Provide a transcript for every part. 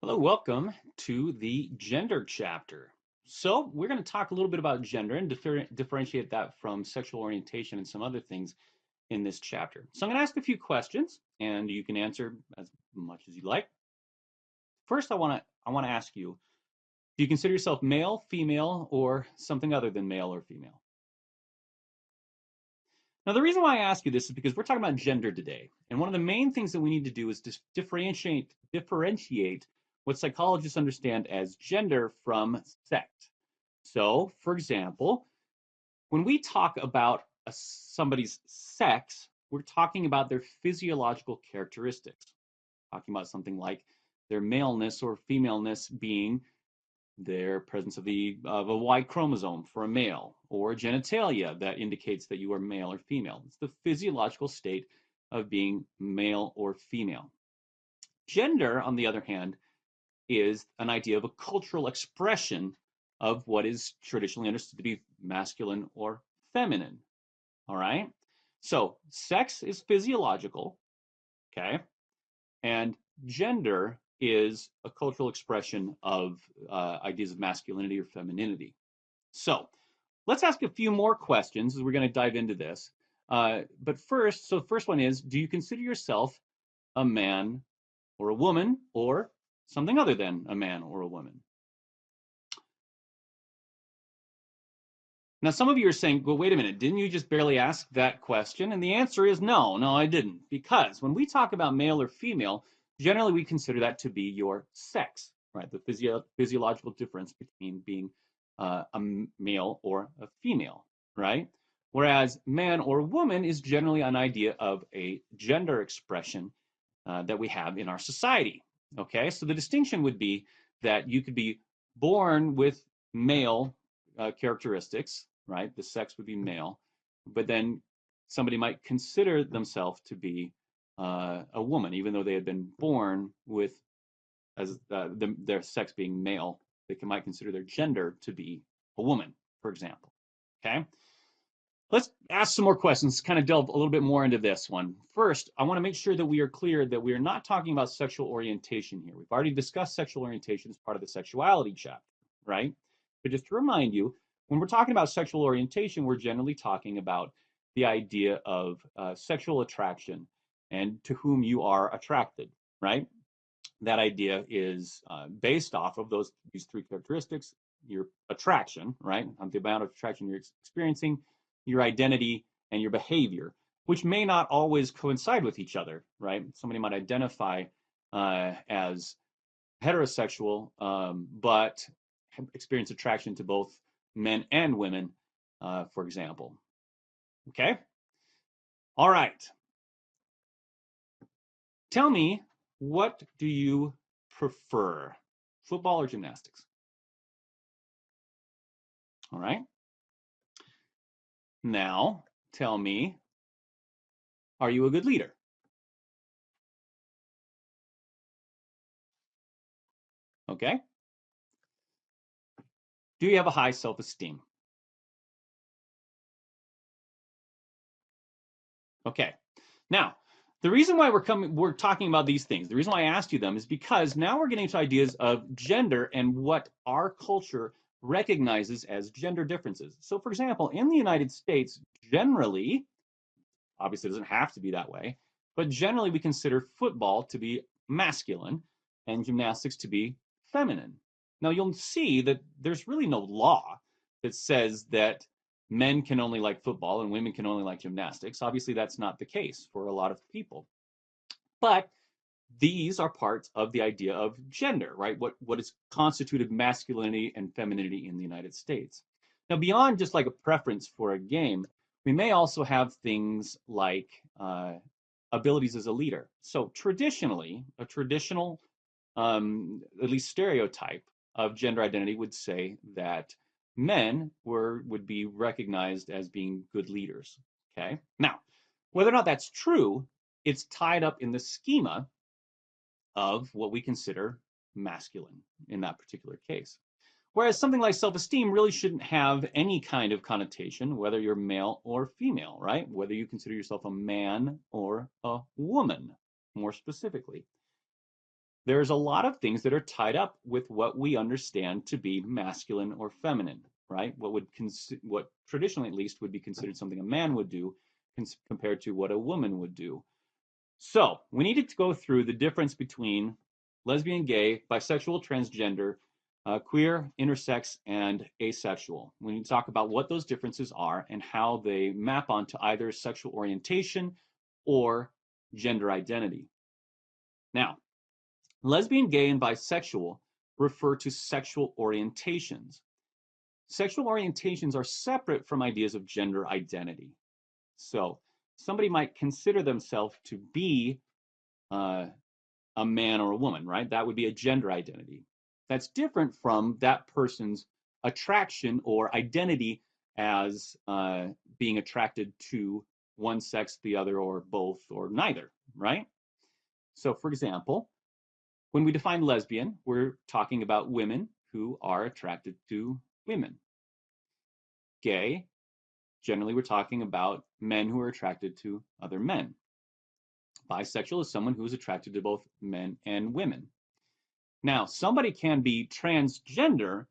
Hello, welcome to the gender chapter. So, we're going to talk a little bit about gender and differentiate that from sexual orientation and some other things in this chapter. So, I'm going to ask a few questions and you can answer as much as you like. First, I want to ask you, do you consider yourself male, female, or something other than male or female? Now, the reason why I ask you this is because we're talking about gender today. And one of the main things that we need to do is differentiate what psychologists understand as gender from sex. So, for example, when we talk about somebody's sex, we're talking about their physiological characteristics, talking about something like their maleness or femaleness being their presence of a Y chromosome for a male, or genitalia that indicates that you are male or female. It's the physiological state of being male or female. Gender, on the other hand, is an idea of a cultural expression of what is traditionally understood to be masculine or feminine. All right. So sex is physiological. Okay. And gender is a cultural expression of ideas of masculinity or femininity. So let's ask a few more questions as we're going to dive into this. But first, so the first one is, do you consider yourself a man or a woman or something other than a man or a woman? Now, some of you are saying, well, wait a minute, didn't you just barely ask that question? And the answer is no, I didn't. Because when we talk about male or female, generally we consider that to be your sex, right? The physiological difference between being a male or a female, right? Whereas man or woman is generally an idea of a gender expression that we have in our society. Okay, so the distinction would be that you could be born with male characteristics, right? The sex would be male, but then somebody might consider themselves to be a woman, even though they had been born with their sex being male. Might consider their gender to be a woman, for example. Okay. Let's ask some more questions, kind of delve a little bit more into this one. First, I want to make sure that we are clear that we are not talking about sexual orientation here. We've already discussed sexual orientation as part of the sexuality chapter, right? But just to remind you, when we're talking about sexual orientation, we're generally talking about the idea of sexual attraction and to whom you are attracted, right? That idea is based off of these three characteristics: your attraction, right? The amount of attraction you're experiencing, your identity, and your behavior, which may not always coincide with each other, right? Somebody might identify as heterosexual, but experience attraction to both men and women, for example. Okay? All right. Tell me, what do you prefer, football or gymnastics? All right. Now, tell me, are you a good leader? Okay. Do you have a high self-esteem? Okay. Now, the reason why we're talking about these things, the reason why I asked you them is because now we're getting to ideas of gender and what our culture recognizes as gender differences. So, for example, in the United States, generally, obviously it doesn't have to be that way, but generally we consider football to be masculine and gymnastics to be feminine. Now you'll see that there's really no law that says that men can only like football and women can only like gymnastics. Obviously, that's not the case for a lot of people. But these are parts of the idea of gender, right? What is constituted masculinity and femininity in the United States. Now, beyond just like a preference for a game, we may also have things like abilities as a leader. So traditionally, a traditional, at least stereotype of gender identity would say that men would be recognized as being good leaders. Okay. Now, whether or not that's true, it's tied up in the schema of what we consider masculine in that particular case. Whereas something like self-esteem really shouldn't have any kind of connotation, whether you're male or female, right? Whether you consider yourself a man or a woman, more specifically. there's a lot of things that are tied up with what we understand to be masculine or feminine, right? What traditionally at least would be considered something a man would do compared to what a woman would do. So we needed to go through the difference between lesbian, gay, bisexual, transgender, queer, intersex, and asexual. We need to talk about what those differences are and how they map onto either sexual orientation or gender identity. Now, lesbian, gay, and bisexual refer to sexual orientations. Sexual orientations are separate from ideas of gender identity. So somebody might consider themselves to be a man or a woman, right? That would be a gender identity. That's different from that person's attraction or identity as being attracted to one sex, the other, or both, or neither, right? So, for example, when we define lesbian, we're talking about women who are attracted to women. Gay, generally we're talking about men who are attracted to other men. Bisexual is someone who is attracted to both men and women. Now, somebody can be transgender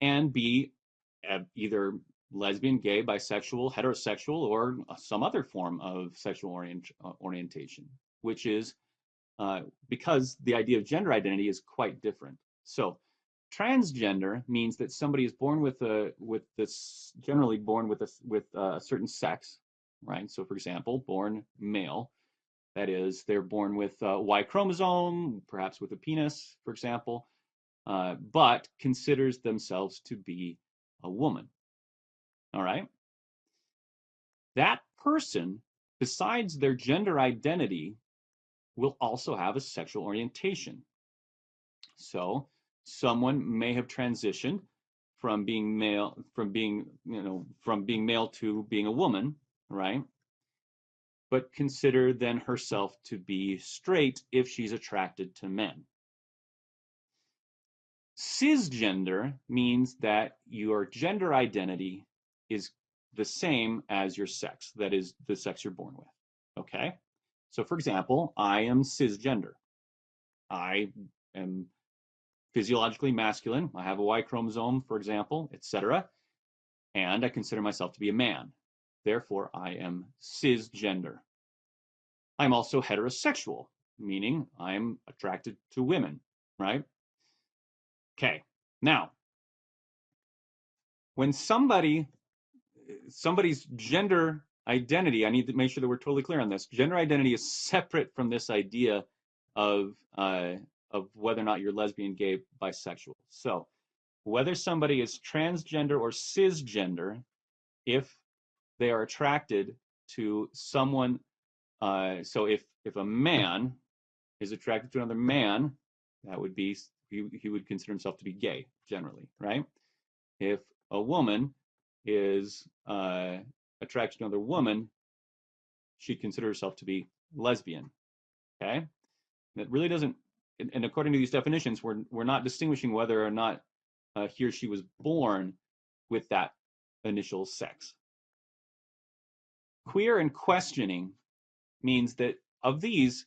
and be either lesbian, gay, bisexual, heterosexual, or some other form of sexual orientation, which is because the idea of gender identity is quite different. So, transgender means that somebody is born generally born with a certain sex, right? So, for example, born male. That is, they're born with a Y chromosome, perhaps with a penis, for example, but considers themselves to be a woman. All right? That person, besides their gender identity, will also have a sexual orientation. So someone may have transitioned from being male to being a woman, right? But consider then herself to be straight if she's attracted to men. Cisgender means that your gender identity is the same as your sex, that is, the sex you're born with. Okay? So, for example, I am cisgender. I am physiologically masculine. I have a Y chromosome, for example, etc. And I consider myself to be a man. Therefore, I am cisgender. I'm also heterosexual, meaning I'm attracted to women, right? Okay, now, when somebody's gender identity, I need to make sure that we're totally clear on this. Gender identity is separate from this idea of whether or not you're lesbian, gay, bisexual. So whether somebody is transgender or cisgender, if they are attracted to someone, so if a man is attracted to another man, that would be he would consider himself to be gay generally, right? If a woman is attracted to another woman, she'd consider herself to be lesbian. Okay, that really doesn't. And according to these definitions, we're not distinguishing whether or not he or she was born with that initial sex. Queer and questioning means that of these,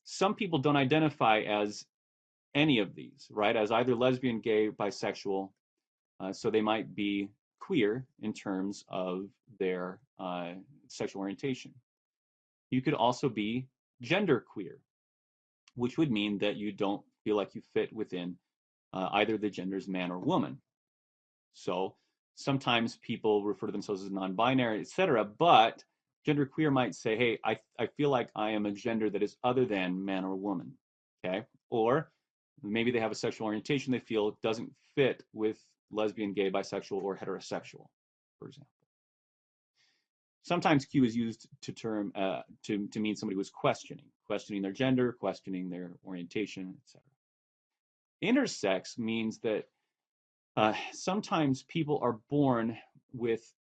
some people don't identify as any of these, right? As either lesbian, gay, bisexual. So they might be queer in terms of their sexual orientation. You could also be genderqueer, which would mean that you don't feel like you fit within either the genders man or woman. So sometimes people refer to themselves as non-binary, etc. But genderqueer might say, hey, I feel like I am a gender that is other than man or woman. Okay? Or maybe they have a sexual orientation they feel doesn't fit with lesbian, gay, bisexual, or heterosexual, for example. Sometimes Q is used to mean somebody was questioning their gender, questioning their orientation, etc. Intersex means that sometimes people are born with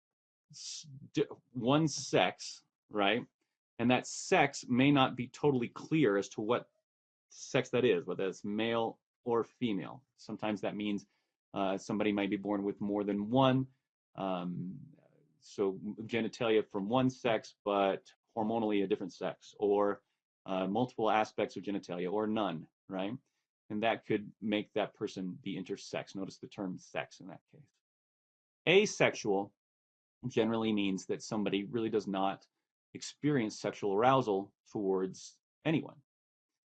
one sex, right? And that sex may not be totally clear as to what sex that is, whether it's male or female. Sometimes that means somebody might be born with more than one, so genitalia from one sex, but hormonally a different sex, or multiple aspects of genitalia, or none, right? And that could make that person be intersex. Notice the term sex in that case. Asexual generally means that somebody really does not experience sexual arousal towards anyone.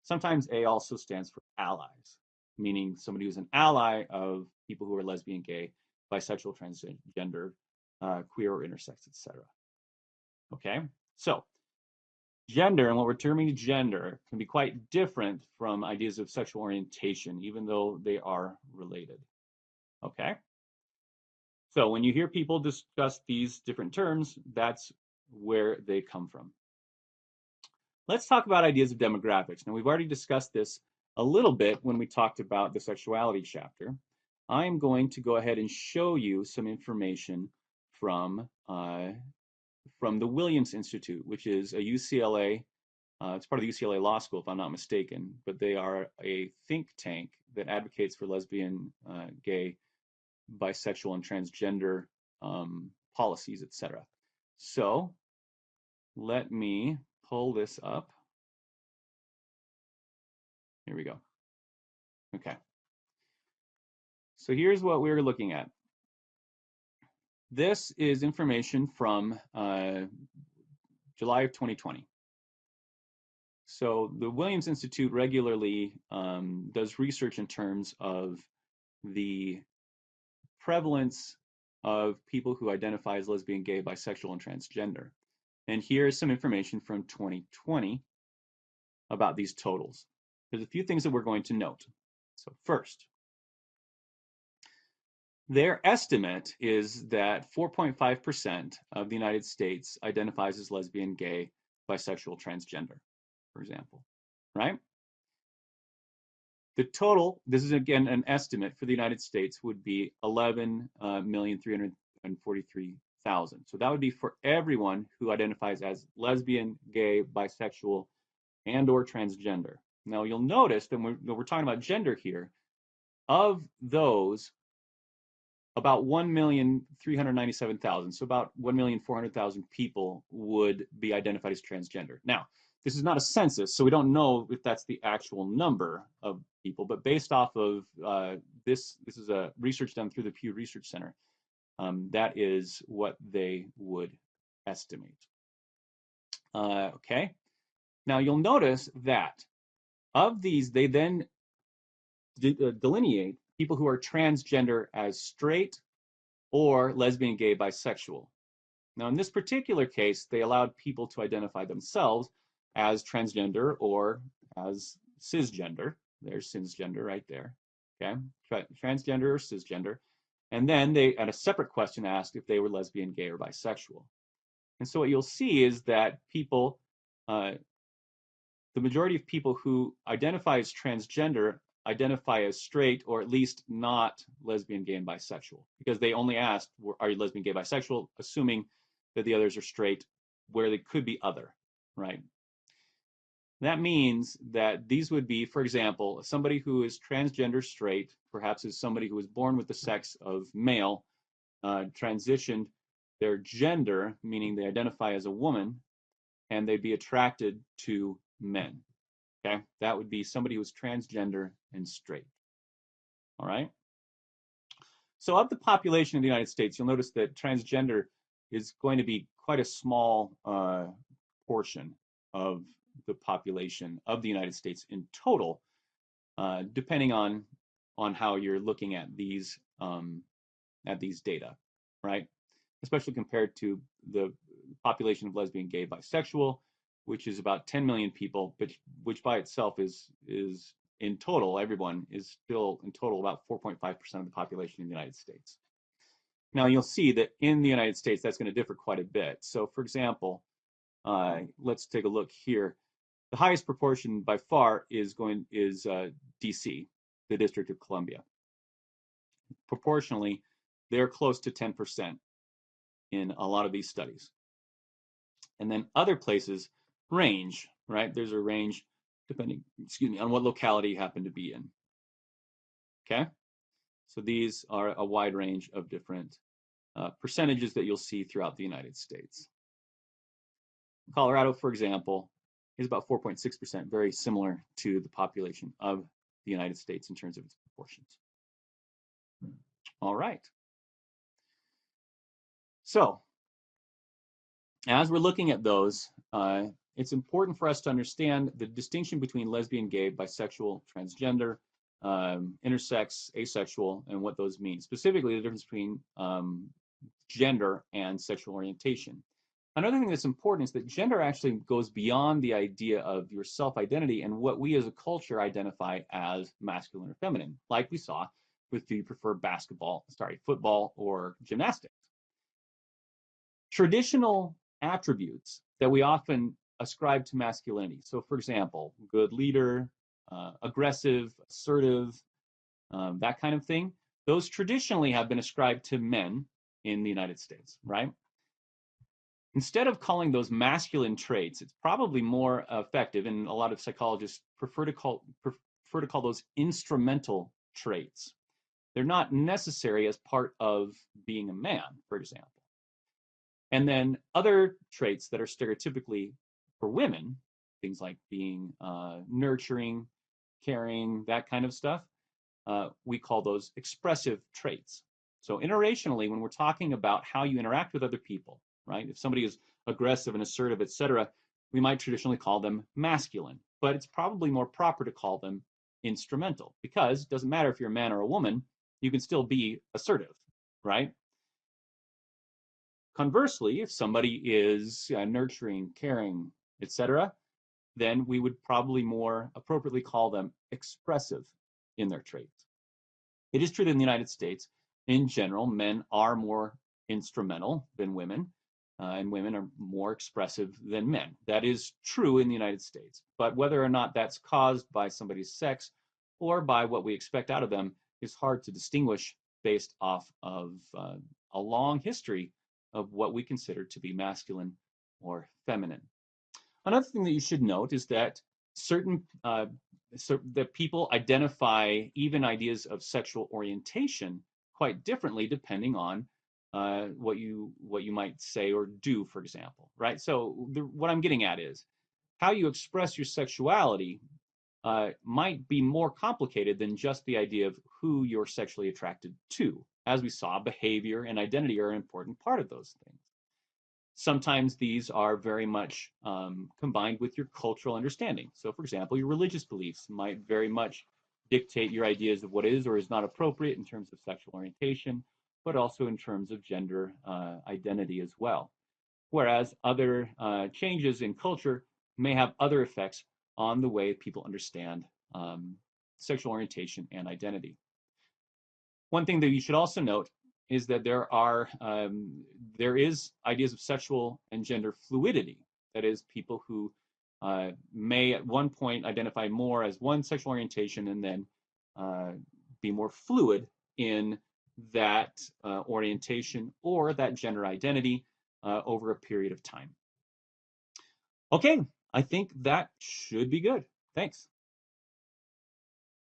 Sometimes A also stands for allies, meaning somebody who's an ally of people who are lesbian, gay, bisexual, transgender, queer, or intersex, etc. Okay, so gender and what we're terming gender can be quite different from ideas of sexual orientation, even though they are related. Okay, so when you hear people discuss these different terms, that's where they come from. Let's talk about ideas of demographics. Now, we've already discussed this a little bit when we talked about the sexuality chapter. I'm going to go ahead and show you some information from the Williams Institute, which is a UCLA, it's part of the UCLA Law School, if I'm not mistaken, but they are a think tank that advocates for lesbian, gay, bisexual, and transgender policies, etc. So let me pull this up. Here we go. Okay. So here's what we're looking at. This is information from July of 2020. So the Williams Institute regularly does research in terms of the prevalence of people who identify as lesbian, gay, bisexual, and transgender. And here's some information from 2020 about these totals. There's a few things that we're going to note. So first, their estimate is that 4.5% of the United States identifies as lesbian, gay, bisexual, transgender, for example, right? The total, this is again an estimate for the United States, would be 11,343,000. So that would be for everyone who identifies as lesbian, gay, bisexual, and or transgender. Now you'll notice that when we're talking about gender here, of those, about 1,397,000, so about 1,400,000 people would be identified as transgender. Now, this is not a census, so we don't know if that's the actual number of people, but based off of this is a research done through the Pew Research Center. That is what they would estimate. Okay. Now you'll notice that of these, they then delineate people who are transgender as straight or lesbian, gay, bisexual. Now, in this particular case, they allowed people to identify themselves as transgender or as cisgender. There's cisgender right there. Okay, transgender or cisgender. And then they, at a separate question, asked if they were lesbian, gay, or bisexual. And so what you'll see is that people, the majority of people who identify as transgender identify as straight or at least not lesbian, gay, and bisexual, because they only asked, are you lesbian, gay, bisexual, assuming that the others are straight, where they could be other, right? That means that these would be, for example, somebody who is transgender straight, perhaps is somebody who was born with the sex of male, transitioned their gender, meaning they identify as a woman, and they'd be attracted to men. Okay, that would be somebody who's transgender and straight. All right. So of the population of the United States, you'll notice that transgender is going to be quite a small portion of the population of the United States in total, depending on how you're looking at these data, right? Especially compared to the population of lesbian, gay, bisexual, which is about 10 million people, but which by itself is in total, everyone is still in total about 4.5% of the population in the United States. Now you'll see that in the United States, that's going to differ quite a bit. So for example, let's take a look here. The highest proportion by far is DC, the District of Columbia. Proportionally, they're close to 10% in a lot of these studies. And then other places range, right? There's a range depending, on what locality you happen to be in. Okay? So these are a wide range of different percentages that you'll see throughout the United States. Colorado, for example, is about 4.6%, very similar to the population of the United States in terms of its proportions. All right. So as we're looking at those, it's important for us to understand the distinction between lesbian, gay, bisexual, transgender, intersex, asexual, and what those mean. Specifically, the difference between gender and sexual orientation. Another thing that's important is that gender actually goes beyond the idea of your self-identity and what we as a culture identify as masculine or feminine, like we saw with do you prefer football or gymnastics. Traditional attributes that we often ascribe to masculinity. So for example, good leader, aggressive, assertive, that kind of thing. Those traditionally have been ascribed to men in the United States, right? Instead of calling those masculine traits, it's probably more effective, and a lot of psychologists prefer to call those instrumental traits. They're not necessary as part of being a man, for example. And then other traits that are stereotypically for women, things like being nurturing, caring, that kind of stuff, we call those expressive traits. So interracially, when we're talking about how you interact with other people, right? If somebody is aggressive and assertive, etc., we might traditionally call them masculine, but it's probably more proper to call them instrumental, because it doesn't matter if you're a man or a woman, you can still be assertive, right? Conversely, if somebody is nurturing, caring, etc., then we would probably more appropriately call them expressive in their traits. It is true that in the United States, in general, men are more instrumental than women, and women are more expressive than men. That is true in the United States. But whether or not that's caused by somebody's sex or by what we expect out of them is hard to distinguish based off of a long history of what we consider to be masculine or feminine. Another thing that you should note is that that people identify even ideas of sexual orientation quite differently depending on what you might say or do, for example, right? So what I'm getting at is how you express your sexuality might be more complicated than just the idea of who you're sexually attracted to. As we saw, behavior and identity are an important part of those things. Sometimes these are very much combined with your cultural understanding. So for example, your religious beliefs might very much dictate your ideas of what is or is not appropriate in terms of sexual orientation, but also in terms of gender identity as well. Whereas other changes in culture may have other effects on the way people understand sexual orientation and identity. One thing that you should also note is that there is ideas of sexual and gender fluidity. That is, people who may at one point identify more as one sexual orientation and then be more fluid in that orientation or that gender identity over a period of time. Okay, I think that should be good. Thanks.